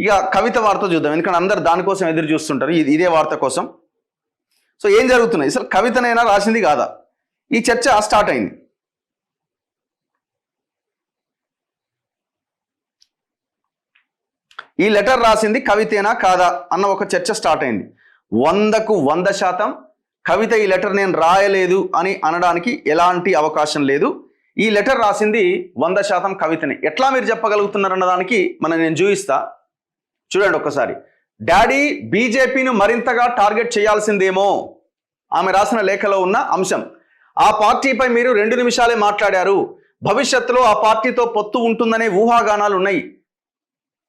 ఇక కవిత వార్త చూద్దాం, ఎందుకంటే అందరు దానికోసం ఎదురు చూస్తుంటారు, ఇదే వార్త కోసం. సో ఏం జరుగుతున్నాయి, అసలు కవితనైనా రాసింది కాదా, ఈ చర్చ స్టార్ట్ అయింది. ఈ లెటర్ రాసింది కవితేనా కాదా అన్న ఒక చర్చ స్టార్ట్ అయింది. 100కు 100% కవిత ఈ లెటర్ నేను రాయలేదు అని అనడానికి ఎలాంటి అవకాశం లేదు. ఈ లెటర్ రాసింది 100% కవితనే. ఎట్లా మీరు చెప్పగలుగుతున్నారు అన్నదానికి నేను చూపిస్తా, చూడండి ఒక్కసారి. డాడీ బీజేపీని మరింతగా టార్గెట్ చేయాల్సిందేమో ఆమె రాసిన లేఖలో ఉన్న అంశం. ఆ పార్టీపై మీరు 2 నిమిషాలే మాట్లాడారు. భవిష్యత్తులో ఆ పార్టీతో పొత్తు ఉంటుందనే ఊహాగానాలు ఉన్నాయి.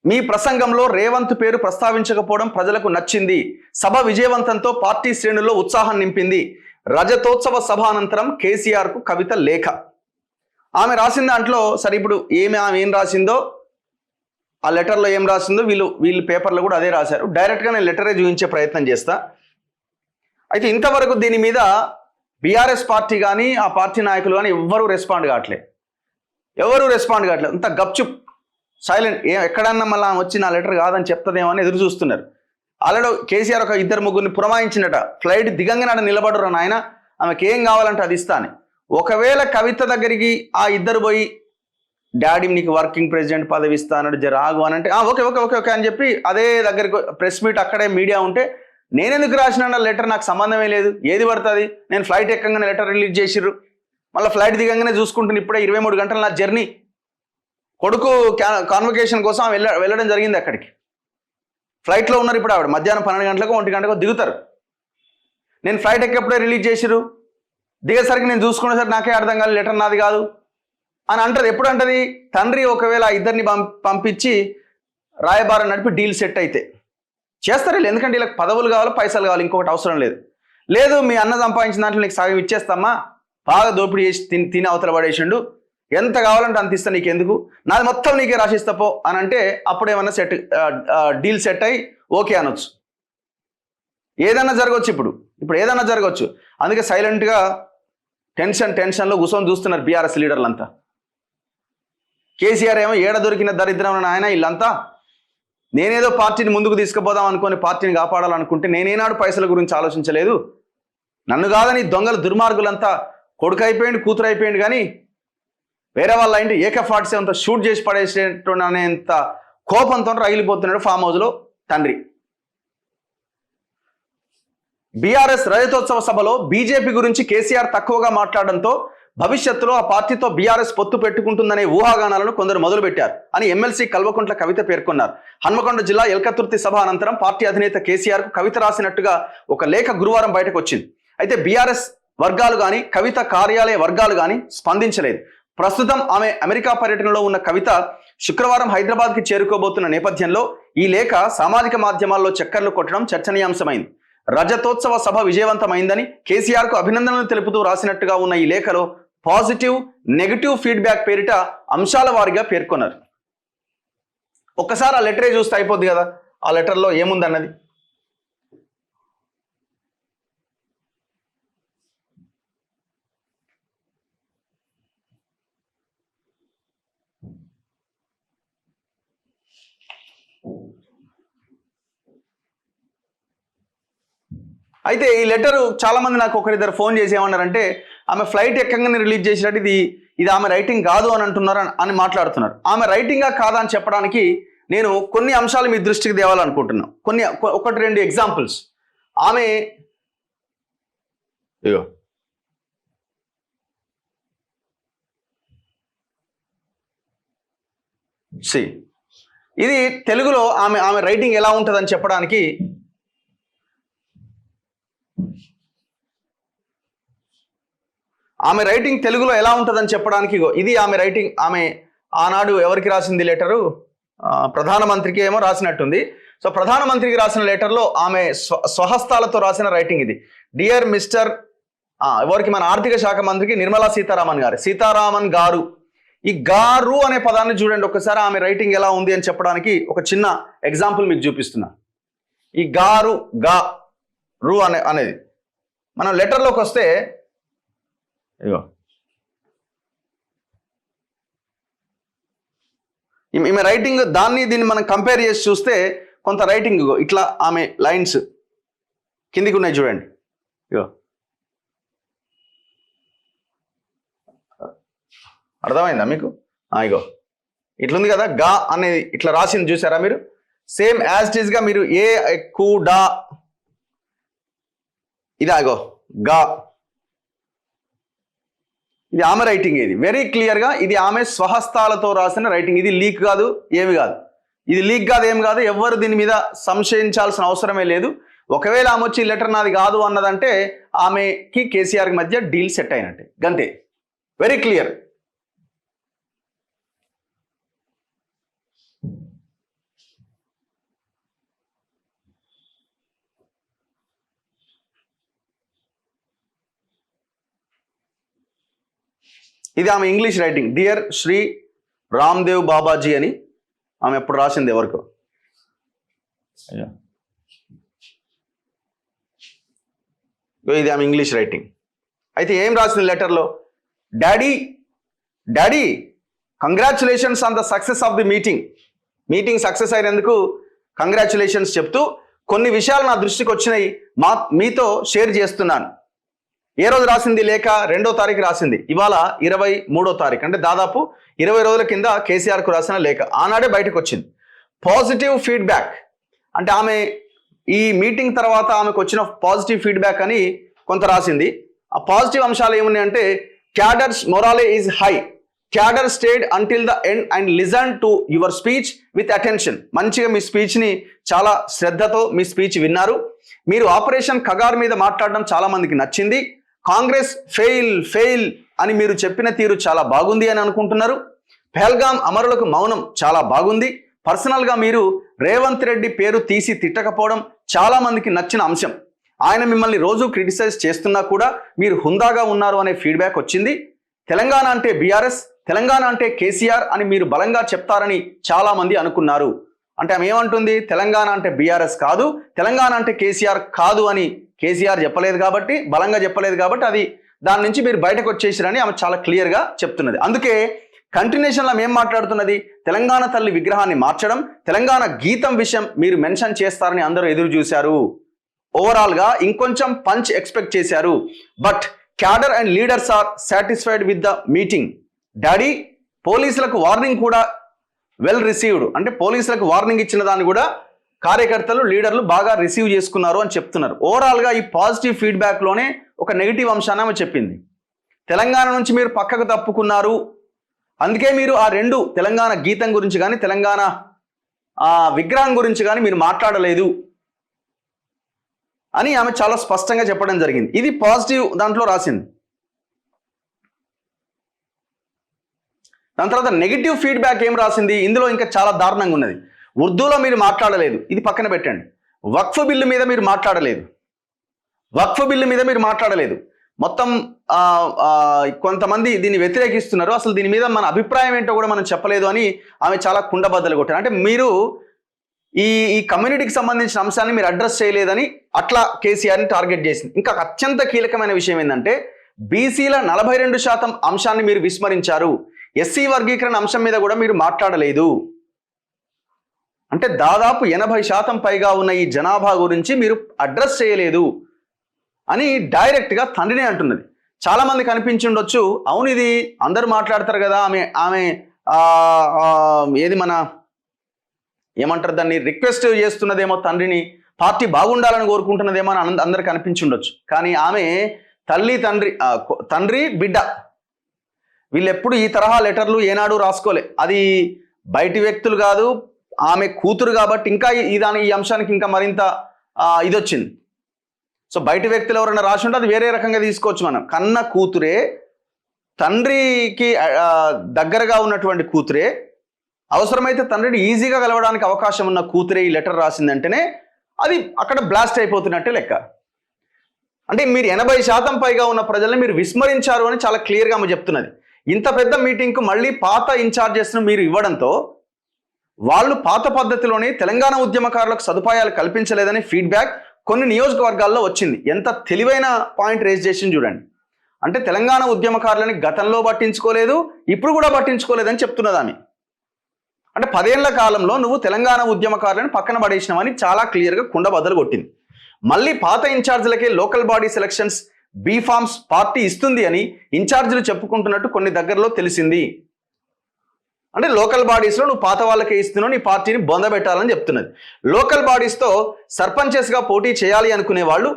మీ ప్రసంగంలో రేవంత్ పేరు ప్రస్తావించకపోవడం ప్రజలకు నచ్చింది. సభ విజయవంతంతో పార్టీ శ్రేణుల్లో ఉత్సాహం నింపింది. రజతోత్సవ సభ అనంతరం కేసీఆర్కు కవిత లేఖ. ఆమె రాసిన దాంట్లో సరే, ఇప్పుడు ఆమె ఏం రాసిందో, ఆ లెటర్లో ఏం రాసిందో వీళ్ళు పేపర్లో కూడా అదే రాశారు. డైరెక్ట్గా నేను లెటరే చూపించే ప్రయత్నం చేస్తా. అయితే ఇంతవరకు దీని మీద బీఆర్ఎస్ పార్టీ కానీ ఆ పార్టీ నాయకులు కానీ ఎవరూ రెస్పాండ్ కావట్లేదు. అంత గప్చుప్ సైలెంట్. ఎక్కడన్నా మళ్ళీ వచ్చి నా లెటర్ కాదని చెప్తుందేమో అని ఎదురు చూస్తున్నారు. ఆల్రెడీ కేసీఆర్ ఒక 2-3 పురమాయించినట, ఫ్లైట్ దిగంగానే నిలబడరు నాయన, ఆమెకి ఏం కావాలంటే అది ఇస్తా అని. ఒకవేళ కవిత దగ్గరికి ఆ ఇద్దరు పోయి డాడీ నీకు వర్కింగ్ ప్రెసిడెంట్ పదవి ఇస్తా అన్నాడు, జరాగు అని అంటే ఓకే ఓకే ఓకే ఓకే అని చెప్పి అదే దగ్గరికి ప్రెస్ మీట్ అక్కడే మీడియా ఉంటే నేనెందుకు రాసిన లెటర్, నాకు సంబంధమే లేదు, ఏది పడుతుంది, నేను ఫ్లైట్ ఎక్కగానే లెటర్ రిలీజ్ చేసిర్రు, మళ్ళీ ఫ్లైట్ దిగంగానే చూసుకుంటున్నాను, ఇప్పుడే 23 గంటల నా జర్నీ, కొడుకు కాన్వకేషన్ కోసం వెళ్ళడం జరిగింది అక్కడికి. ఫ్లైట్లో ఉన్నారు ఇప్పుడు ఆవిడ, మధ్యాహ్నం 12 గంటలకు 1 గంటకు దిగుతారు. నేను ఫ్లైట్ ఎక్కేప్పుడే రిలీజ్ చేసిర్రు, దిగేసరికి నేను చూసుకునేసరికి నాకే అర్థం కాదు, లెటర్ నాది కాదు అని అంటారు. ఎప్పుడు అంటది, తండ్రి ఒకవేళ ఇద్దరిని పంపించి రాయబారం నడిపి డీల్ సెట్ అయితే చేస్తారు వీళ్ళు, ఎందుకంటే వీళ్ళకి పదవులు కావాలి, పైసలు కావాలి, ఇంకొకటి అవసరం లేదు మీ అన్న సంపాదించిన దాంట్లో నీకు సగం ఇచ్చేస్తామా, బాగా దోపిడీ చేసి తిని అవతల పడేసిండు, ఎంత కావాలంటే అంత ఇస్తా, నీకు ఎందుకు, నాది మొత్తం నీకే రాసిస్తాపో అని అంటే అప్పుడేమన్నా డీల్ సెట్ అయ్యి ఓకే అనొచ్చు. ఏదన్నా జరగవచ్చు, ఇప్పుడు ఏదన్నా జరగవచ్చు. అందుకే సైలెంట్గా టెన్షన్లో కూర్చొని చూస్తున్నారు బీఆర్ఎస్ లీడర్లంతా. కేసీఆర్ ఏమో ఏడ దొరికిన దరిద్రం ఆయన, వీళ్ళంతా నేనేదో పార్టీని ముందుకు తీసుకుపోదాం అనుకొని పార్టీని కాపాడాలనుకుంటే నేనేనాడు పైసల గురించి ఆలోచించలేదు, నన్ను కాదని దొంగలు దుర్మార్గులంతా కొడుకు అయిపోయింది, కూతురు అయిపోయింది, కానీ వేరే వాళ్ళ ఇంటి AK-47తో షూట్ చేసి పడేసేటనేంత కోపంతో రగిలిపోతున్నాడు ఫామ్ హౌస్లో తండ్రి. బీఆర్ఎస్ రజతోత్సవ సభలో బీజేపీ గురించి కేసీఆర్ తక్కువగా మాట్లాడడంతో భవిష్యత్తులో ఆ పార్టీతో బీఆర్ఎస్ పొత్తు పెట్టుకుంటుందనే ఊహాగానాలను కొందరు మొదలుపెట్టారు అని ఎమ్మెల్సీ కల్వకుంట్ల కవిత పేర్కొన్నారు. హన్మకొండ జిల్లా ఎల్కతుర్తి సభ అనంతరం పార్టీ అధినేత కేసీఆర్కు కవిత రాసినట్టుగా ఒక లేఖ గురువారం బయటకు వచ్చింది. అయితే బీఆర్ఎస్ వర్గాలు కానీ కవిత కార్యాలయ వర్గాలు కానీ స్పందించలేదు. ప్రస్తుతం ఆమె అమెరికా పర్యటనలో ఉన్న కవిత శుక్రవారం హైదరాబాద్కి చేరుకోబోతున్న నేపథ్యంలో ఈ లేఖ సామాజిక మాధ్యమాల్లో చక్కర్లు కొట్టడం చర్చనీయాంశమైంది. రజతోత్సవ సభ విజయవంతమైందని కేసీఆర్కు అభినందనలు తెలుపుతూ రాసినట్టుగా ఉన్న ఈ లేఖలో పాజిటివ్, నెగిటివ్ ఫీడ్బ్యాక్ పేరిట అంశాల వారీగా పేర్కొన్నారు. ఒక్కసారి ఆ లెటరే చూస్తే అయిపోద్ది కదా, ఆ లెటర్లో ఏముందన్నది. అయితే ఈ లెటరు చాలామంది నాకు ఒకరిద్దరు ఫోన్ చేసి ఏమన్నారంటే ఆమె ఫ్లైట్ ఎక్కగానే రిలీజ్ చేసినట్టు ఇది ఆమె రైటింగ్ కాదు అని అంటున్నారు అని మాట్లాడుతున్నారు. ఆమె రైటింగా కాదా అని చెప్పడానికి నేను కొన్ని అంశాలు మీ దృష్టికి తేవాలనుకుంటున్నాను. 1-2 ఎగ్జాంపుల్స్. ఆమె ఇది తెలుగులో ఆమె రైటింగ్ ఎలా ఉంటుందని చెప్పడానికి ఆమె రైటింగ్ తెలుగులో ఎలా ఉంటుందని చెప్పడానికి ఇది ఆమె రైటింగ్. ఆమె ఆనాడు ఎవరికి రాసింది లెటరు, ప్రధానమంత్రికి ఏమో రాసినట్టుంది. సో ప్రధానమంత్రికి రాసిన లెటర్లో ఆమె స్వహస్తాలతో రాసిన రైటింగ్ ఇది. డియర్ మిస్టర్ ఎవరికి, మన ఆర్థిక శాఖ మంత్రికి నిర్మలా సీతారామన్ గారు. ఈ గారు అనే పదాన్ని చూడండి ఒకసారి, ఆమె రైటింగ్ ఎలా ఉంది అని చెప్పడానికి ఒక చిన్న ఎగ్జాంపుల్ మీకు చూపిస్తున్నా. ఈ గారు రు అనేది మనం లెటర్లోకి వస్తే ఇగో ఈమె రైటింగ్ దీన్ని మనం కంపేర్ చేసి చూస్తే కొంత రైటింగ్ ఇట్లా ఆమె లైన్స్ కిందికి ఉన్నాయి చూడండి. ఇగో అర్థమైందా మీకు? ఇగో ఇట్లుంది కదా, గా అనేది ఇట్లా రాసింది చూసారా మీరు? సేమ్ యాజ్ ఇట్ ఈస్గా మీరు ఏ కు డా ఇదాగో గా, ఇది ఆమె రైటింగ్. ఇది వెరీ క్లియర్గా ఇది ఆమె స్వహస్తాలతో రాసిన రైటింగ్. ఇది లీక్ కాదు, ఏమి కాదు. ఇది లీక్ కాదు, ఏం కాదు. ఎవ్వరు దీని మీద సంశయించాల్సిన అవసరమే లేదు. ఒకవేళ ఆమె వచ్చి లెటర్ నాది కాదు అన్నదంటే ఆమెకి కేసీఆర్కి మధ్య డీల్ సెట్ అయినట్టే, గంతే. Very clear. ఇది ఆమె English writing. Dear Shri Ramdev Babaji అని ఆమె ఎప్పుడు రాసింది ఎవరికో. ఇది ఆమె ఇంగ్లీష్ రైటింగ్. అయితే ఏం రాసింది లెటర్లో? Daddy congratulations on the success of the meeting success అయినందుకు కంగ్రాచులేషన్స్ చెప్తూ కొన్ని విషయాలు నా దృష్టికి వచ్చినాయి, మీతో షేర్ చేస్తున్నాను. ఏ రోజు రాసింది లేఖ? 2వ తారీఖు రాసింది. ఇవాళ 23వ తారీఖు, అంటే దాదాపు 20 రోజుల కింద కేసీఆర్కు రాసిన లేఖ ఆనాడే బయటకు వచ్చింది. పాజిటివ్ ఫీడ్బ్యాక్ అంటే ఆమె ఈ మీటింగ్ తర్వాత ఆమెకు వచ్చిన పాజిటివ్ ఫీడ్బ్యాక్ అని కొంత రాసింది. ఆ పాజిటివ్ అంశాలు ఏమున్నాయంటే, cadres morale is high, cadre stayed until the end and listen to your speech with attention. మంచిగా మీ స్పీచ్ని చాలా శ్రద్ధతో మీ స్పీచ్ విన్నారు. మీరు ఆపరేషన్ కగార్ మీద మాట్లాడడం చాలా మందికి నచ్చింది. కాంగ్రెస్ ఫెయిల్ అని మీరు చెప్పిన తీరు చాలా బాగుంది అని అనుకుంటున్నారు. పెహల్గాం అమరులకు మౌనం చాలా బాగుంది. పర్సనల్గా మీరు రేవంత్ రెడ్డి పేరు తీసి తిట్టకపోవడం చాలా మందికి నచ్చిన అంశం. ఆయన మిమ్మల్ని రోజు క్రిటిసైజ్ చేస్తున్నా కూడా మీరు హుందాగా ఉన్నారు అనే ఫీడ్బ్యాక్ వచ్చింది. తెలంగాణ అంటే బీఆర్ఎస్, తెలంగాణ అంటే కేసీఆర్ అని మీరు బలంగా చెప్తారని చాలా మంది అనుకున్నారు. అంటే ఆమె ఏమంటుంది? తెలంగాణ అంటే బీఆర్ఎస్ కాదు, తెలంగాణ అంటే కేసీఆర్ కాదు అని కేసీఆర్ చెప్పలేదు కాబట్టి, బలంగా చెప్పలేదు కాబట్టి అది దాని నుంచి మీరు బయటకు వచ్చేసారని ఆమె చాలా క్లియర్గా చెప్తున్నది. అందుకే కంటిన్యూషన్లో ఏం మాట్లాడుతున్నది? తెలంగాణ తల్లి విగ్రహాన్ని మార్చడం, తెలంగాణ గీతం విషయం మీరు మెన్షన్ చేస్తారని అందరూ ఎదురు చూశారు. ఓవరాల్గా ఇంకొంచెం పంచ్ ఎక్స్పెక్ట్ చేశారు. But cadre and leaders are satisfied with the meeting. Daddy పోలీసులకు వార్నింగ్ కూడా వెల్ రిసీవ్డ్, అంటే పోలీసులకు వార్నింగ్ ఇచ్చిన దాన్ని కూడా కార్యకర్తలు లీడర్లు బాగా రిసీవ్ చేసుకున్నారు అని చెప్తున్నారు. ఓవరాల్గా ఈ పాజిటివ్ ఫీడ్బ్యాక్లోనే ఒక నెగిటివ్ అంశాన్ని ఆమె చెప్పింది. తెలంగాణ నుంచి మీరు పక్కకు తప్పుకున్నారు, అందుకే మీరు ఆ 2 తెలంగాణ గీతం గురించి కానీ తెలంగాణ విగ్రహం గురించి కానీ మీరు మాట్లాడలేదు అని ఆమె చాలా స్పష్టంగా చెప్పడం జరిగింది. ఇది పాజిటివ్ దాంట్లో రాసింది. దాని తర్వాత నెగిటివ్ ఫీడ్బ్యాక్ ఏం రాసింది? ఇందులో ఇంకా చాలా దారుణంగా ఉన్నది. ఉర్దూలో మీరు మాట్లాడలేదు, ఇది పక్కన పెట్టండి. వక్ఫ్ బిల్లు మీద మీరు మాట్లాడలేదు. మొత్తం కొంతమంది దీన్ని వ్యతిరేకిస్తున్నారు. అసలు దీని మీద మన అభిప్రాయం ఏంటో కూడా మనం చెప్పలేదు అని ఆమె చాలా కుండబద్దలు కొట్టారు. అంటే మీరు ఈ కమ్యూనిటీకి సంబంధించిన అంశాన్ని మీరు అడ్రస్ చేయలేదని అట్లా కేసీఆర్ని టార్గెట్ చేసింది. ఇంకా అత్యంత కీలకమైన విషయం ఏంటంటే, బీసీల 42% అంశాన్ని మీరు విస్మరించారు. ఎస్సీ వర్గీకరణ అంశం మీద కూడా మీరు మాట్లాడలేదు. అంటే దాదాపు 80% పైగా ఉన్న ఈ జనాభా గురించి మీరు అడ్రస్ చేయలేదు అని డైరెక్ట్గా తండ్రినే అంటున్నది. చాలామందికి అనిపించి ఉండొచ్చు, అవును ఇది అందరూ మాట్లాడతారు కదా, ఆమె ఏది మన ఏమంటారు దాన్ని రిక్వెస్ట్ చేస్తున్నదేమో తండ్రిని, పార్టీ బాగుండాలని కోరుకుంటున్నదేమో అని అందరికి అనిపించి ఉండొచ్చు. కానీ ఆమె తండ్రి బిడ్డ వీళ్ళు ఎప్పుడు ఈ తరహా లెటర్లు ఏనాడు రాసుకోలే. అది బయటి వ్యక్తులు కాదు, ఆమె కూతురు కాబట్టి ఇంకా ఈ అంశానికి ఇంకా మరింత ఇది వచ్చింది. సో బయటి వ్యక్తులు ఎవరైనా రాసి ఉంటే అది వేరే రకంగా తీసుకోవచ్చు. మనం కన్న కూతురే, తండ్రికి దగ్గరగా ఉన్నటువంటి కూతురే, అవసరమైతే తండ్రిని ఈజీగా కలవడానికి అవకాశం ఉన్న కూతురే ఈ లెటర్ రాసిందంటేనే అది అక్కడ బ్లాస్ట్ అయిపోతున్నట్టే లెక్క. అంటే మీరు 80% పైగా ఉన్న ప్రజల్ని మీరు విస్మరించారు అని చాలా క్లియర్గా ఆమె చెప్తున్నది. ఇంత పెద్ద మీటింగ్కు మళ్ళీ పాత ఇన్ఛార్జెస్ను మీరు ఇవ్వడంతో వాళ్ళు పాత పద్ధతిలోనే తెలంగాణ ఉద్యమకారులకు సదుపాయాలు కల్పించలేదని ఫీడ్బ్యాక్ కొన్ని నియోజకవర్గాల్లో వచ్చింది. ఎంత తెలివైన పాయింట్ రేజ్ చేసింది చూడండి. అంటే తెలంగాణ ఉద్యమకారులని గతంలో పట్టించుకోలేదు, ఇప్పుడు కూడా పట్టించుకోలేదని చెప్తున్నది ఆమె. అంటే 10 ఏళ్ల కాలంలో నువ్వు తెలంగాణ ఉద్యమకారులను పక్కన పడేసినావని చాలా క్లియర్గా కుండ బద్దలు కొట్టింది. మళ్ళీ పాత ఇన్ఛార్జీలకే local body selections B forms party ఇస్తుంది అని ఇన్ఛార్జీలు చెప్పుకుంటున్నట్టు కొన్ని దగ్గరలో తెలిసింది. అంటే లోకల్ బాడీస్లో నువ్వు పాత వాళ్ళకే ఇస్తున్నావు, నీ పార్టీని బొందబెట్టాలని చెప్తున్నది. లోకల్ బాడీస్తో సర్పంచెస్గా పోటీ చేయాలి అనుకునే వాళ్ళు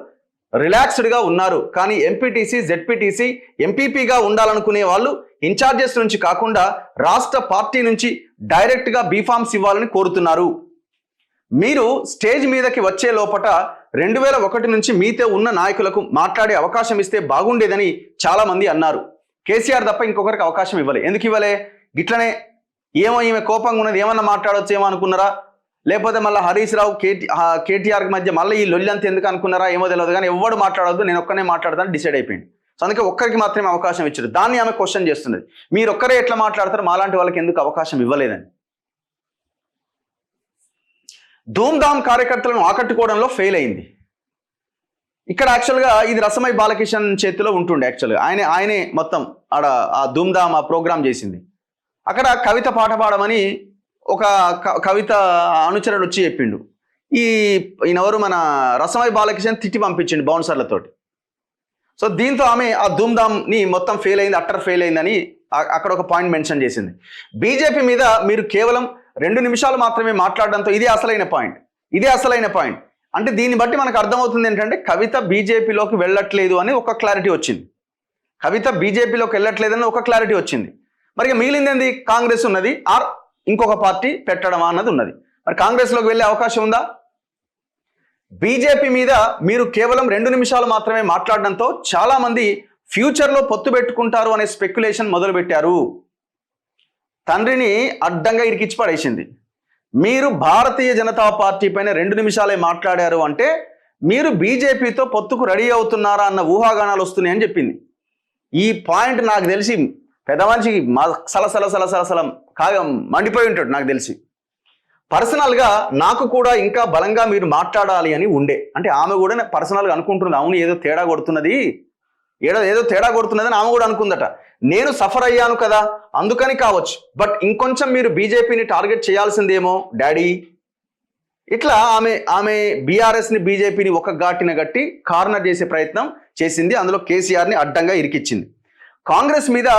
రిలాక్స్డ్గా ఉన్నారు. కానీ ఎంపీటీసీ, జెడ్పీటీసీ, ఎంపీపీగా ఉండాలనుకునే వాళ్ళు ఇన్ఛార్జెస్ నుంచి కాకుండా రాష్ట్ర పార్టీ నుంచి డైరెక్ట్గా బీఫామ్స్ ఇవ్వాలని కోరుతున్నారు. మీరు స్టేజ్ మీదకి వచ్చే లోపట 2001 నుంచి మీతో ఉన్న నాయకులకు మాట్లాడే అవకాశం ఇస్తే బాగుండేదని చాలామంది అన్నారు. కేసీఆర్ తప్ప ఇంకొకరికి అవకాశం ఇవ్వలే. ఎందుకు ఇవ్వలే? గిట్లనే ఏమో ఈమె కోపంగా ఉన్నది, ఏమన్నా మాట్లాడవచ్చు ఏమో అనుకున్నారా? లేకపోతే మళ్ళీ హరీష్ రావు కేటీఆర్కి మధ్య మళ్ళీ ఈ లొల్లంత ఎందుకు అనుకున్నారా? ఏమో తెలియదు. కానీ ఎవడు మాట్లాడవద్దు, నేను ఒక్కనే మాట్లాడతాను డిసైడ్ అయిపోయింది. సో అందుకే ఒక్కరికి మాత్రమే అవకాశం ఇచ్చారు. దాన్ని ఆమె క్వశ్చన్ చేస్తున్నది, మీరు ఒక్కరే ఎట్లా మాట్లాడతారు, మాలాంటి వాళ్ళకి ఎందుకు అవకాశం ఇవ్వలేదని. ధూమ్ధామ్ కార్యకర్తలను ఆకట్టుకోవడంలో ఫెయిల్ అయింది. ఇక్కడ యాక్చువల్గా ఇది రసమై బాలకిషన్ చేతిలో ఉంటుండే. యాక్చువల్గా ఆయనే మొత్తం ఆడ ఆ ధూమ్ధామ్ ఆ ప్రోగ్రామ్ చేసింది. అక్కడ కవిత పాట పాడమని ఒక కవిత అనుచరుడు వచ్చి చెప్పిండు. ఈయనెవరు మన రసమై బాలకిషన్ తిట్టి పంపించిండు బౌన్సర్లతోటి. సో దీంతో ఆమె ఆ ధూమ్ధామ్ని మొత్తం ఫెయిల్ అయింది, అట్టర్ ఫెయిల్ అయిందని అక్కడ ఒక పాయింట్ మెన్షన్ చేసింది. బీజేపీ మీద మీరు కేవలం 2 నిమిషాలు మాత్రమే మాట్లాడడంతో ఇదే అసలైన పాయింట్. అంటే దీన్ని బట్టి మనకు అర్థమవుతుంది ఏంటంటే కవిత బీజేపీలోకి వెళ్ళట్లేదు అని ఒక క్లారిటీ వచ్చింది. మరి మిగిలింది ఏంది? కాంగ్రెస్ ఉన్నది, ఆర్ ఇంకొక పార్టీ పెట్టడం అన్నది ఉన్నది. మరి కాంగ్రెస్లోకి వెళ్ళే అవకాశం ఉందా? బీజేపీ మీద మీరు కేవలం 2 నిమిషాలు మాత్రమే మాట్లాడడంతో చాలామంది ఫ్యూచర్లో పొత్తు పెట్టుకుంటారు అనే స్పెక్యులేషన్ మొదలుపెట్టారు. తండ్రిని అడ్డంగా ఇరికిచ్చి పడేసింది. మీరు భారతీయ జనతా పార్టీ పైన 2 నిమిషాలే మాట్లాడారు అంటే మీరు బీజేపీతో పొత్తుకు రెడీ అవుతున్నారా అన్న ఊహాగానాలు వస్తున్నాయని చెప్పింది. ఈ పాయింట్ నాకు తెలిసి పెద్ద మనిషికి సలసల కాగా మండిపోయి ఉంటాడు నాకు తెలిసి. పర్సనల్గా నాకు కూడా ఇంకా బలంగా మీరు మాట్లాడాలి అని ఉండే. అంటే ఆమె కూడా పర్సనల్గా అనుకుంటుంది, అవును ఏదో తేడా కొడుతున్నది అని ఆమె కూడా అనుకుందట. నేను సఫర్ అయ్యాను కదా అందుకని కావచ్చు, బట్ ఇంకొంచెం మీరు బీజేపీని టార్గెట్ చేయాల్సిందేమో డాడీ. ఇట్లా ఆమె బీఆర్ఎస్ని బీజేపీని ఒక ఘాటిన గట్టి కార్నర్ చేసే ప్రయత్నం చేసింది. అందులో కేసీఆర్ని అడ్డంగా ఇరికిచ్చింది. కాంగ్రెస్ మీద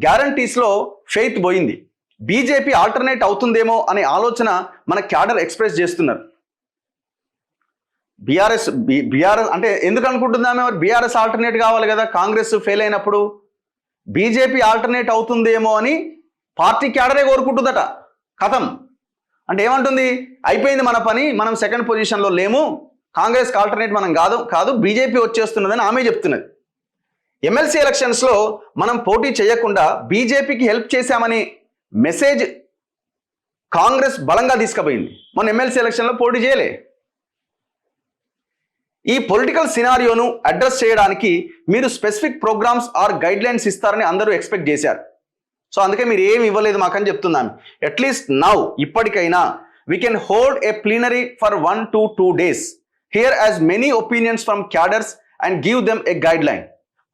గ్యారంటీస్లో ఫెయిత్ పోయింది. బీజేపీ ఆల్టర్నేట్ అవుతుందేమో అనే ఆలోచన మన క్యాడర్ ఎక్స్ప్రెస్ చేస్తున్నారు. బీఆర్ఎస్ అంటే ఎందుకు అనుకుంటుందామే? మరి బీఆర్ఎస్ ఆల్టర్నేట్ కావాలి కదా, కాంగ్రెస్ ఫెయిల్ అయినప్పుడు బీజేపీ ఆల్టర్నేట్ అవుతుందేమో అని పార్టీ క్యాడరే కోరుకుంటుందట. కథం అంటే ఏమంటుంది? అయిపోయింది మన పని, మనం సెకండ్ పొజిషన్లో లేము, కాంగ్రెస్కి ఆల్టర్నేట్ మనం కాదు బీజేపీ వచ్చేస్తున్నదని ఆమె చెప్తున్నది. ఎమ్మెల్సీ ఎలక్షన్స్లో మనం పోటీ చేయకుండా బీజేపీకి హెల్ప్ చేశామని మెసేజ్ కాంగ్రెస్ బలంగా తీసుకుపోయింది. మొన్న ఎమ్మెల్సీ ఎలక్షన్లో పోటీ చేయలే. ఈ పొలిటికల్ సినారియోను అడ్రస్ చేయడానికి మీరు specific programs or guidelines ఇస్తారని అందరూ ఎక్స్పెక్ట్ చేశారు. సో అందుకే మీరు ఏమి ఇవ్వలేదు మాకని చెప్తున్నాను. అట్లీస్ట్ నౌ ఇప్పటికైనా we can hold a plenary for 1 to 2 days, here as many opinions from cadres and give them A guide line.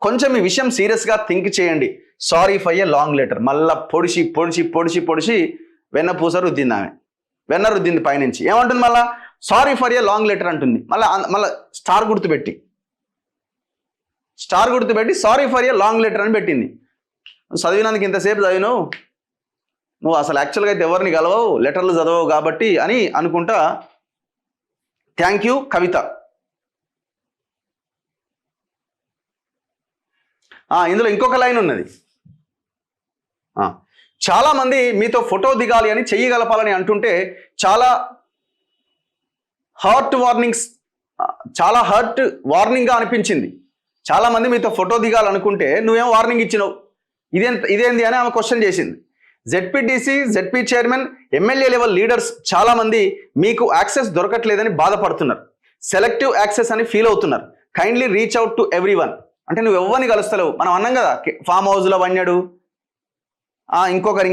కొంచెం ఈ విషయం సీరియస్గా థింక్ చేయండి. Sorry for a long letter. మళ్ళా పొడిచి వెన్నపూస రుద్దింది ఆమె. వెన్న రుద్దింది పైనుంచి. ఏమంటుంది? మళ్ళా sorry for a long letter అంటుంది. మళ్ళా స్టార్ గుర్తు పెట్టి sorry for a long letter అని పెట్టింది. చదివినందుకు ఇంతసేపు చదివినావు, నువ్వు అసలు యాక్చువల్గా అయితే ఎవరిని కలవవు, లెటర్లు చదవవు కాబట్టి అని అనుకుంటా. థ్యాంక్ యూ కవిత. ఇందులో ఇంకొక లైన్ ఉన్నది. చాలామంది మీతో ఫోటో దిగాలి అని చెయ్యి గలపాలని అంటుంటే చాలా హర్ట్ వార్నింగ్గా అనిపించింది. చాలామంది మీతో ఫోటో దిగాలనుకుంటే నువ్వేం వార్నింగ్ ఇచ్చినావు, ఇదేంది అని ఆమె క్వశ్చన్ చేసింది. ZPTC, ZP chairman, MLA level leaders చాలామంది మీకు యాక్సెస్ దొరకట్లేదని బాధపడుతున్నారు, సెలెక్టివ్ యాక్సెస్ అని ఫీల్ అవుతున్నారు. Kindly reach out to everyone. అంటే నువ్వు ఎవరిని కలుస్తలేవు. మనం అన్నాం కదా ఫామ్ హౌస్లో బన్నాడు, ఇంకొకరు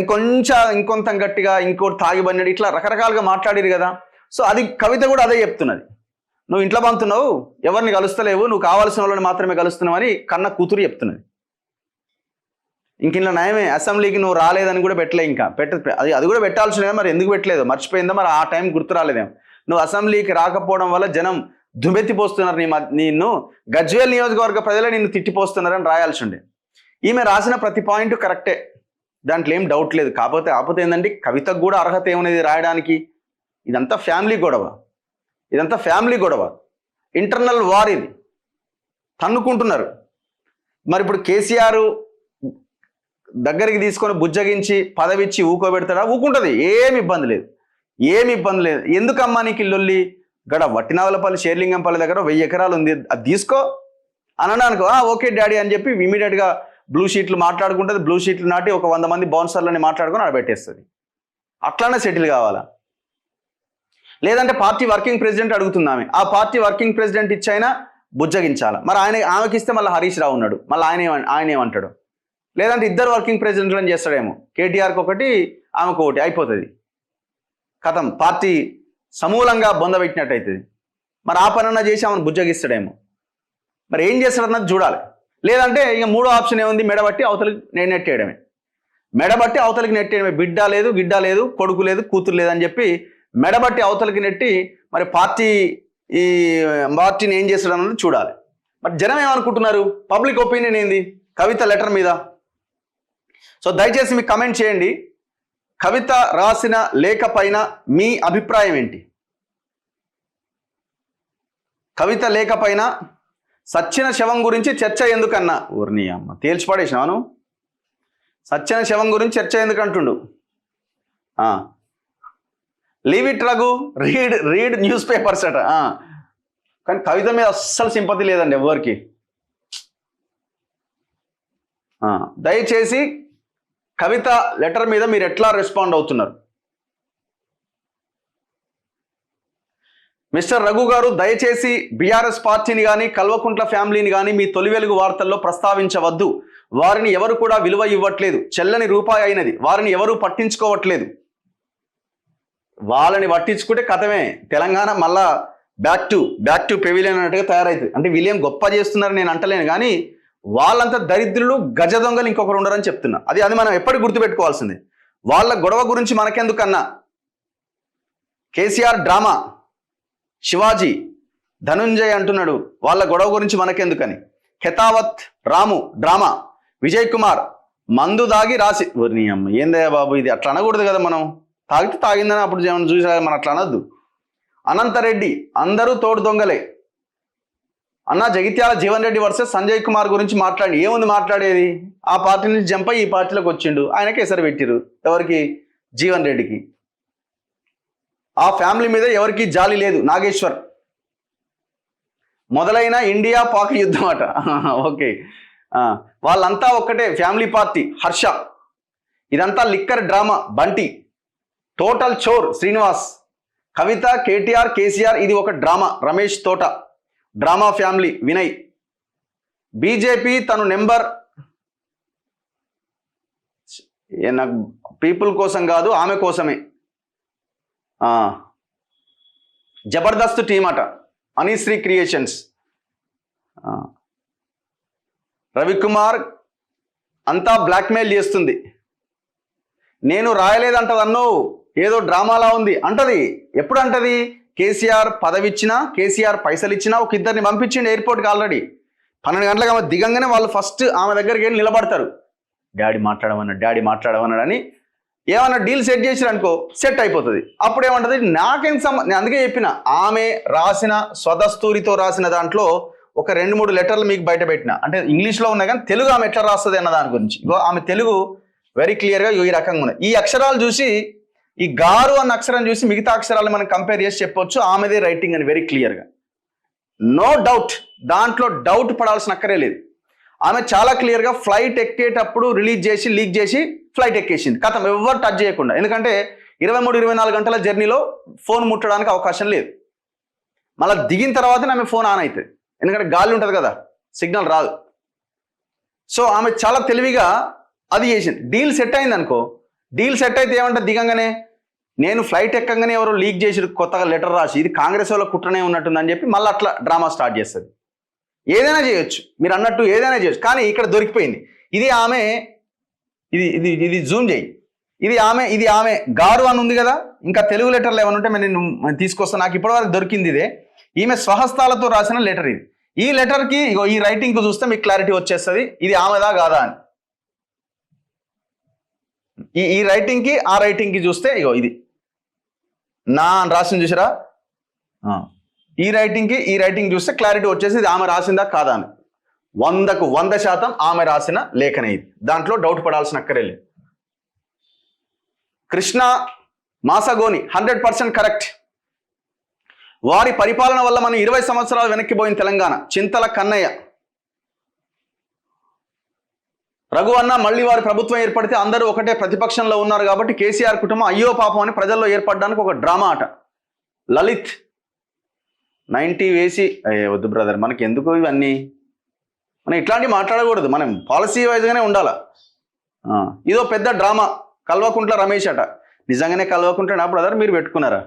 ఇంకొంత గట్టిగా ఇంకోటి తాగి బన్నాడు, ఇట్లా రకరకాలుగా మాట్లాడిరు కదా. సో అది కవిత కూడా అదే చెప్తున్నది. నువ్వు ఇంట్లో బంతున్నావు, ఎవరిని కలుస్తలేవు, నువ్వు కావాల్సిన వాళ్ళని మాత్రమే కలుస్తున్నావు అని కన్న కూతురు చెప్తున్నది. ఇంక ఇలా నయమే, అసెంబ్లీకి నువ్వు రాలేదని కూడా పెట్టలే, ఇంకా అది కూడా పెట్టాల్సిందే, మరి ఎందుకు పెట్టలేదు, మర్చిపోయిందా, మరి ఆ టైం గుర్తు రాలేదేమో. నువ్వు అసెంబ్లీకి రాకపోవడం వల్ల జనం దుమ్మెత్తిపోస్తున్నారు నిన్ను, గజ్వేల్ నియోజకవర్గ ప్రజలే నిన్ను తిట్టిపోస్తున్నారని రాయాల్సి ఉండే. ఈమె రాసిన ప్రతి పాయింట్ కరెక్టే, దాంట్లో ఏం డౌట్ లేదు. కాకపోతే ఏంటంటే కవితకు కూడా అర్హత ఏమున్నది రాయడానికి. ఇదంతా ఫ్యామిలీ గొడవ, ఇంటర్నల్ వార్, ఇది తన్నుకుంటున్నారు. మరి ఇప్పుడు కేసీఆర్ దగ్గరికి తీసుకొని బుజ్జగించి పదవిచ్చి ఊకోబెడతాడా? ఊకుంటుంది, ఏమి ఇబ్బంది లేదు. ఎందుకమ్మా నీకు ఇల్లొల్లి? గడ వట్టినావలపల్లి షేర్లింగంపల్లి దగ్గర 1000 ఎకరాలు ఉంది, అది తీసుకో అనడానికి ఓకే డాడీ అని చెప్పి ఇమీడియట్గా బ్లూ షీట్లు మాట్లాడుకుంటుంది. బ్లూ షీట్లు నాటి ఒక 100 మంది బౌన్సర్లని మాట్లాడుకొని ఆడబెట్టేస్తుంది. అట్లానే సెటిల్ కావాలా? లేదంటే పార్టీ వర్కింగ్ ప్రెసిడెంట్ అడుగుతున్నామే, ఆ పార్టీ వర్కింగ్ ప్రెసిడెంట్ ఇచ్చైనా బుజ్జగించాలా? మరి ఆమెకి ఇస్తే మళ్ళీ హరీష్ రావు ఉన్నాడు, మళ్ళీ ఆయన ఏమంటాడు? లేదంటే ఇద్దరు వర్కింగ్ ప్రెసిడెంట్లను చేస్తాడేమో, కేటీఆర్కి ఒకటి ఆమెకు ఒకటి, అయిపోతుంది కథం, పార్టీ సమూలంగా బొందబెట్టినట్టు అవుతుంది. మరి ఆ పనన్నా చేసి ఆమెను బుజ్జగిస్తాడేమో, మరి ఏం చేస్తాడన్నది చూడాలి. లేదంటే ఇక మూడో ఆప్షన్ ఏముంది, మెడబట్టి అవతలికి నెట్టేయడమే. బిడ్డ లేదు, గిడ్డ లేదు, కొడుకు లేదు, కూతురు లేదని చెప్పి మెడబట్టి అవతలికి నెట్టి మరి పార్టీని ఏం చేస్తాడు అన్నది చూడాలి. మరి జనం ఏమనుకుంటున్నారు, పబ్లిక్ ఒపీనియన్ ఏంది కవిత లెటర్ మీద? సో దయచేసి మీకు కమెంట్ చేయండి, కవిత రాసిన లేఖ పైన మీ అభిప్రాయం ఏంటి? కవిత లేఖ పైన సచ్చిన శవం గురించి చర్చ ఎందుకన్నా? ఊరిని అమ్మ తేల్చిపడేసినాను. సచ్చిన శవం గురించి చర్చ ఎందుకంటుండు? Leave it Raghu, read newspapers అట. కానీ కవిత మీద అస్సలు సింపతి లేదండి ఎవరికి. దయచేసి కవిత లెటర్ మీద మీరు ఎట్లా రెస్పాండ్ అవుతున్నారు? మిస్టర్ రఘు గారు, దయచేసి బీఆర్ఎస్ పార్టీని కానీ కల్వకుంట్ల ఫ్యామిలీని కానీ మీ తొలి వెలుగు వార్తల్లో ప్రస్తావించవద్దు. వారిని ఎవరు కూడా విలువ ఇవ్వట్లేదు, చెల్లని రూపాయి అయినది, వారిని ఎవరూ పట్టించుకోవట్లేదు. వాళ్ళని పట్టించుకుంటే కథమే, తెలంగాణ మళ్ళా బ్యాక్ టు పెవిలియన్ అన్నట్టుగా తయారైతుంది. అంటే వీళ్ళేం గొప్ప చేస్తున్నారు నేను అంటలేను, కానీ వాళ్ళంతా దరిద్రులు, గజ దొంగలు ఇంకొకరు ఉండరని చెప్తున్నా. అది మనం ఎప్పటికి గుర్తుపెట్టుకోవాల్సిందే. వాళ్ళ గొడవ గురించి మనకెందుకన్నా, కేసీఆర్ డ్రామా, శివాజీ ధనుంజయ్ అంటున్నాడు వాళ్ళ గొడవ గురించి మనకెందుకని, ఖెతావత్ రాము డ్రామా, విజయ్ కుమార్ మందు దాగి రాసి, ఏందయ్యా బాబు ఇది అట్లా అనకూడదు కదా, మనం తాగితే తాగిందని అప్పుడు చూసా, మనం అట్లా అనొద్దు. అనంతరెడ్డి అందరూ తోడు దొంగలే అన్న, జగిత్యాల జీవన్ రెడ్డి వర్సెస్ సంజయ్ కుమార్ గురించి మాట్లాడి, ఏముంది మాట్లాడేది? ఆ పార్టీ నుంచి జంప్ అయ్యి ఈ పార్టీలోకి వచ్చిండు, ఆయనకి ఎసరు పెట్టిరు. ఎవరికి? జీవన్ రెడ్డికి. ఆ ఫ్యామిలీ మీద ఎవరికి జాలి లేదు. నాగేశ్వర్ మొదలైన ఇండియా పాక్ యుద్ధం అట. ఓకే, వాళ్ళంతా ఒక్కటే ఫ్యామిలీ పార్టీ. హర్ష, ఇదంతా లిక్కర్ డ్రామా. బంటి, టోటల్ చోర్ శ్రీనివాస్, కవిత, కేటీఆర్, కేసీఆర్ ఇది ఒక drama. Ramesh Thota, drama family. Vinay, BJP తను నెంబర్ నాకు పీపుల్ కోసం కాదు ఆమె కోసమే. జబర్దస్త్ టీమ్ అట. అనీశ్రీ క్రియేషన్స్. రవికుమార్ అంతా బ్లాక్మెయిల్ చేస్తుంది, నేను రాయలేదంటదన్నో, ఏదో డ్రామాలా ఉంది అంటది. ఎప్పుడు అంటది? కేసీఆర్ పదవిచ్చినా, కేసీఆర్ పైసలు ఇచ్చినా ఒక ఇద్దరిని పంపించిండు ఎయిర్పోర్ట్కి. ఆల్రెడీ 12 గంటలకు ఆమె దిగంగానే వాళ్ళు ఫస్ట్ ఆమె దగ్గరికి వెళ్ళి నిలబడతారు. డాడీ మాట్లాడమన్నాడు అని ఏమన్నా డీల్ సెట్ చేసిరు అనుకో, సెట్ అయిపోతుంది. అప్పుడు ఏమంటది, నాకేం నేను అందుకే చెప్పిన, ఆమె రాసిన స్వదస్తూరితో రాసిన దాంట్లో ఒక 2-3 లెటర్లు మీకు బయట పెట్టిన, అంటే ఇంగ్లీష్లో ఉన్నాయి కానీ తెలుగు ఆమె ఎట్లా రాస్తుంది అన్న దాని గురించి. ఆమె తెలుగు వెరీ క్లియర్గా ఈ రకంగా ఉన్నాయి. ఈ అక్షరాలు చూసి, ఈ గారు అన్న అక్షరం చూసి మిగతా అక్షరాలు మనం కంపేర్ చేసి చెప్పొచ్చు ఆమెదే రైటింగ్ అని వెరీ క్లియర్గా. నో డౌట్, దాంట్లో డౌట్ పడాల్సిన అక్కరే లేదు. ఆమె చాలా క్లియర్గా ఫ్లైట్ ఎక్కేటప్పుడు రిలీజ్ చేసి లీక్ చేసి ఫ్లైట్ ఎక్కేసింది, కథం ఎవరు టచ్ చేయకుండా. ఎందుకంటే 23-24 గంటల జర్నీలో ఫోన్ ముట్టడానికి అవకాశం లేదు. మళ్ళీ దిగిన తర్వాతనే ఆమె ఫోన్ ఆన్ అవుతుంది, ఎందుకంటే గాలి ఉంటుంది కదా, సిగ్నల్ రాదు. సో ఆమె చాలా తెలివిగా అది చేసింది. డీల్ సెట్ అయింది అనుకో, డీల్ సెట్ అయితే ఏమంటే దిగంగానే నేను ఫ్లైట్ ఎక్కగానే ఎవరో లీక్ చేసి కొత్తగా లెటర్ రాసి ఇది కాంగ్రెస్ వాళ్ళ కుట్రనే ఉన్నట్టుందని చెప్పి మళ్ళీ అట్లా డ్రామా స్టార్ట్ చేస్తుంది. ఏదైనా చేయొచ్చు, మీరు అన్నట్టు ఏదైనా చేయొచ్చు, కానీ ఇక్కడ దొరికిపోయింది. ఇది ఆమె ఇది ఇది ఇది జూమ్ చేయి. ఇది ఆమె గారు అని ఉంది కదా. ఇంకా తెలుగు లెటర్లు ఏమైనా ఉంటే నేను తీసుకొస్తాను. నాకు ఇప్పటివరకు దొరికింది ఇదే. ఈమె స్వహస్తాలతో రాసిన లెటర్ ఇది. ఈ లెటర్కి ఇగో ఈ రైటింగ్కి చూస్తే మీకు క్లారిటీ వచ్చేస్తుంది ఇది ఆమెదా కాదా అని. ఈ రైటింగ్కి ఆ రైటింగ్కి చూస్తే ఇగో ఇది నా అని రాసింది చూసారా. ఈ రైటింగ్ చూస్తే క్లారిటీ వచ్చేసి ఇది ఆమె రాసిందా కాదా అని. 100కు 100% ఆమె రాసిన లేఖనే ఇది. దాంట్లో డౌట్ పడాల్సిన అక్కర్లేదు. కృష్ణ మాసగోని 100% కరెక్ట్. వారి పరిపాలన వల్ల మనం 20 సంవత్సరాలు వెనక్కిపోయిన తెలంగాణ. చింతల కన్నయ్య. రఘు అన్న మళ్ళీ వారి ప్రభుత్వం ఏర్పడితే అందరూ ఒకటే ప్రతిపక్షంలో ఉన్నారు కాబట్టి కేసీఆర్ కుటుంబం అయ్యో పాపం అని ప్రజల్లో ఏర్పడడానికి ఒక డ్రామా అట. లలిత్ 90 వేసి వద్దు బ్రదర్, మనకి ఎందుకు ఇవన్నీ, మనం ఇట్లాంటివి మాట్లాడకూడదు. మనం పాలసీ వైజ్గానే ఉండాలా. ఇదో పెద్ద డ్రామా. కల్వకుంట్ల రమేష్ అట. నిజంగానే కల్వకుంట్ల బ్రదర్ మీరు పెట్టుకున్నారా?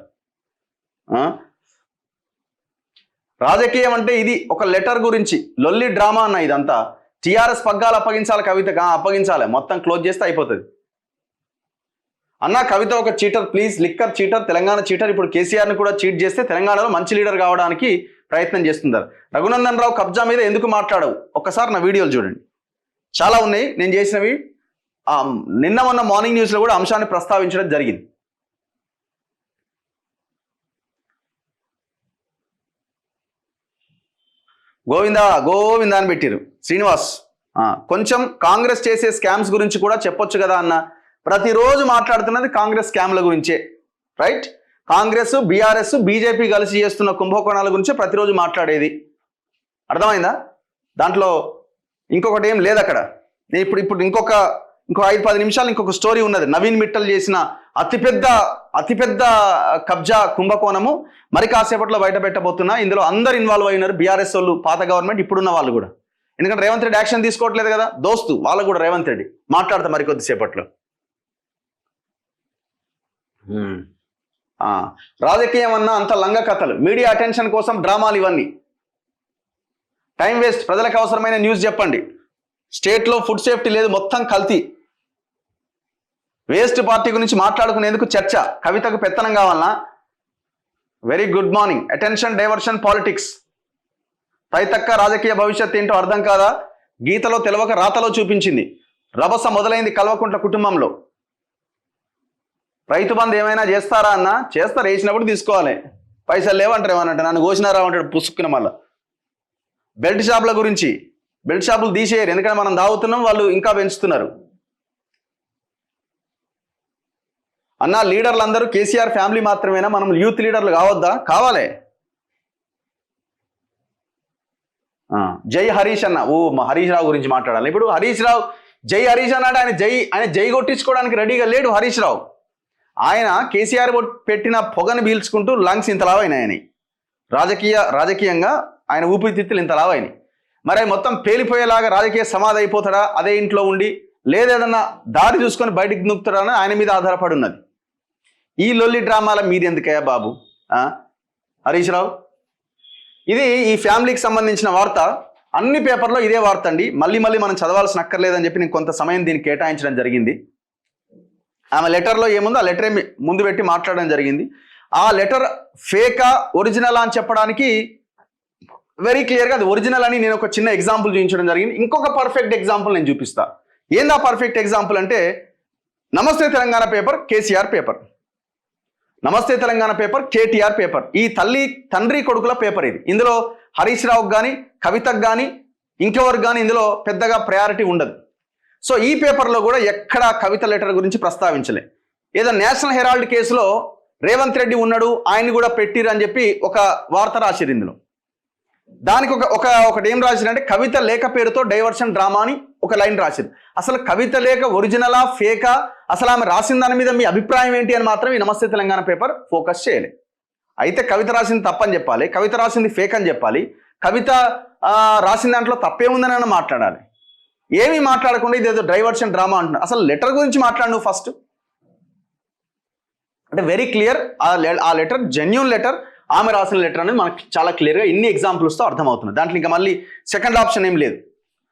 రాజకీయం అంటే ఇది ఒక లెటర్ గురించి లొల్లి డ్రామా అన్న. ఇదంతా టీఆర్ఎస్ పగ్గాలు అప్పగించాలి కవితగా, అప్పగించాలి, మొత్తం క్లోజ్ చేస్తే అయిపోతుంది అన్న. కవిత ఒక cheater please, liquor cheater, Telangana cheater. ఇప్పుడు కేసీఆర్ని కూడా చీట్ చేస్తే తెలంగాణలో మంచి లీడర్ కావడానికి ప్రయత్నం చేస్తున్నారు. రఘునందన్ రావు కబ్జా మీద ఎందుకు మాట్లాడవు? ఒక్కసారి నా వీడియోలు చూడండి, చాలా ఉన్నాయి నేను చేసినవి. నిన్న మొన్న మార్నింగ్ న్యూస్లో కూడా అంశాన్ని ప్రస్తావించడం జరిగింది. గోవిందా గోవిందా అని పెట్టిరు. శ్రీనివాస్ కొంచెం కాంగ్రెస్ చేసే స్కామ్స్ గురించి కూడా చెప్పొచ్చు కదా అన్న. ప్రతిరోజు మాట్లాడుతున్నది కాంగ్రెస్ స్కామ్ల గురించే, రైట్? కాంగ్రెస్, బీఆర్ఎస్, బీజేపీ కలిసి చేస్తున్న కుంభకోణాల గురించి ప్రతిరోజు మాట్లాడేది. అర్థమైందా? దాంట్లో ఇంకొకటి ఏం లేదు అక్కడ. ఇప్పుడు ఇంకో 5-10 నిమిషాలు ఇంకొక స్టోరీ ఉన్నది. నవీన్ మిట్టల్ చేసిన అతిపెద్ద కబ్జా కుంభకోణము మరి కాసేపట్లో బయట పెట్టబోతున్నా. ఇందులో అందరు ఇన్వాల్వ్ అయినారు. బీఆర్ఎస్ వాళ్ళు, పాత గవర్నమెంట్, ఇప్పుడున్న వాళ్ళు కూడా. ఎందుకంటే రేవంత్ రెడ్డి యాక్షన్ తీసుకోవట్లేదు కదా, దోస్తు వాళ్ళకు కూడా రేవంత్ రెడ్డి మాట్లాడతా మరి కొద్దిసేపట్లో. రాజకీయం అన్నా అంత లంగ కథలు, మీడియా అటెన్షన్ కోసం డ్రామాలు, ఇవన్నీ టైం వేస్ట్. ప్రజలకు అవసరమైన న్యూస్ చెప్పండి. స్టేట్లో ఫుడ్ సేఫ్టీ లేదు, మొత్తం కల్తీ. వేస్ట్ పార్టీ గురించి మాట్లాడుకునేందుకు చర్చ. కవితకు పెత్తనం కావాలన్నా? Very good morning. Attention diversion politics. తైతక్క రాజకీయ భవిష్యత్ ఏంటో అర్థం కాదా? గీతలో తెలవక రాతలో చూపించింది. రభస మొదలైంది కల్వకుంట్ల కుటుంబంలో. రైతు బంధు ఏమైనా చేస్తారా అన్న? చేస్తారు, వేసినప్పుడు తీసుకోవాలి. పైసలు లేవంటారు, ఏమనంటే నన్ను కోసినారా అంటాడు పుసుక్కున. మళ్ళా బెల్ట్ షాపుల గురించి, బెల్ట్ షాపులు తీసేయరు, ఎందుకంటే మనం దాగుతున్నాం, వాళ్ళు ఇంకా పెంచుతున్నారు. అన్న లీడర్లు అందరూ కేసీఆర్ ఫ్యామిలీ మాత్రమేనా? మనం యూత్ లీడర్లు కావద్దా? కావాలి. జై హరీష్ అన్న. మా హరీష్ రావు గురించి మాట్లాడాలి ఇప్పుడు. హరీష్ రావు జై హరీష్ అన్నాడు. ఆయన జై కొట్టించుకోవడానికి రెడీగా లేడు హరీష్ రావు. ఆయన కేసీఆర్ పెట్టిన పొగను పీల్చుకుంటూ లంగ్స్ ఇంతలావైనాయని, రాజకీయంగా ఆయన ఊపిరితిత్తులు ఇంతలావైనాయి. మరి అవి మొత్తం పేలిపోయేలాగా రాజకీయ సమాధి అయిపోతాడా అదే ఇంట్లో ఉండి, లేదేదన్నా దారి చూసుకొని బయటికి నూపుతాడని ఆయన మీద ఆధారపడి ఉన్నది. ఈ లొల్లి డ్రామాల మీరెందుకయ్యా బాబు హరీష్ రావు? ఇది ఈ ఫ్యామిలీకి సంబంధించిన వార్త. అన్ని పేపర్లో ఇదే వార్త అండి. మళ్ళీ మనం చదవాల్సిన అక్కర్లేదని చెప్పి నేను కొంత సమయం దీన్ని కేటాయించడం జరిగింది. ఆమె లెటర్లో ఏముందో ఆ లెటర్ ముందు పెట్టి మాట్లాడడం జరిగింది. ఆ లెటర్ ఫేకా ఒరిజినల్ అని చెప్పడానికి వెరీ క్లియర్గా అది ఒరిజినల్ అని నేను ఒక చిన్న ఎగ్జాంపుల్ చూపించడం జరిగింది. ఇంకొక పర్ఫెక్ట్ ఎగ్జాంపుల్ నేను చూపిస్తా. ఏందా పర్ఫెక్ట్ ఎగ్జాంపుల్ అంటే, నమస్తే తెలంగాణ పేపర్ కేసీఆర్ పేపర్, నమస్తే తెలంగాణ పేపర్ కేటీఆర్ పేపర్. ఈ తండ్రి కొడుకుల పేపర్ ఇది. ఇందులో హరీష్ రావుకి కానీ, కవితకు కానీ, ఇంకెవరికి కానీ ఇందులో పెద్దగా ప్రయారిటీ ఉండదు. సో ఈ పేపర్లో కూడా ఎక్కడా కవిత లెటర్ గురించి ప్రస్తావించలే. ఏదో నేషనల్ హెరాల్డ్ కేసులో రేవంత్ రెడ్డి ఉన్నాడు, ఆయన్ని కూడా పెట్టిరు అని చెప్పి ఒక వార్త రాసిరు. ఇందులో దానికి ఒకటి ఏం రాసిరంటే, కవిత లేఖ పేరుతో డైవర్షన్ డ్రామా అని ఒక లైన్ రాసిరు. అసలు కవిత లేఖ ఒరిజినలా ఫేకా, అసలు ఆమె రాసిన దాని మీద మీ అభిప్రాయం ఏంటి అని మాత్రం ఈ నమస్తే తెలంగాణ పేపర్ ఫోకస్ చేయలే. అయితే కవిత రాసింది తప్పని చెప్పాలి, కవిత రాసింది ఫేక్ అని చెప్పాలి, కవిత రాసిన దాంట్లో తప్పేముందని మాట్లాడాలి. ఏమీ మాట్లాడకుండా ఇదేదో డైవర్షన్ డ్రామా అంటున్నారు. అసలు లెటర్ గురించి మాట్లాడు నువ్వు ఫస్ట్. అంటే వెరీ క్లియర్, ఆ లెటర్ జెన్యూన్ లెటర్, ఆమె రాసిన లెటర్ అనేది మనకి చాలా క్లియర్గా ఇన్ని ఎగ్జాంపుల్స్తో అర్థమవుతుంది. దాంట్లో ఇంకా మళ్ళీ సెకండ్ ఆప్షన్ ఏం లేదు.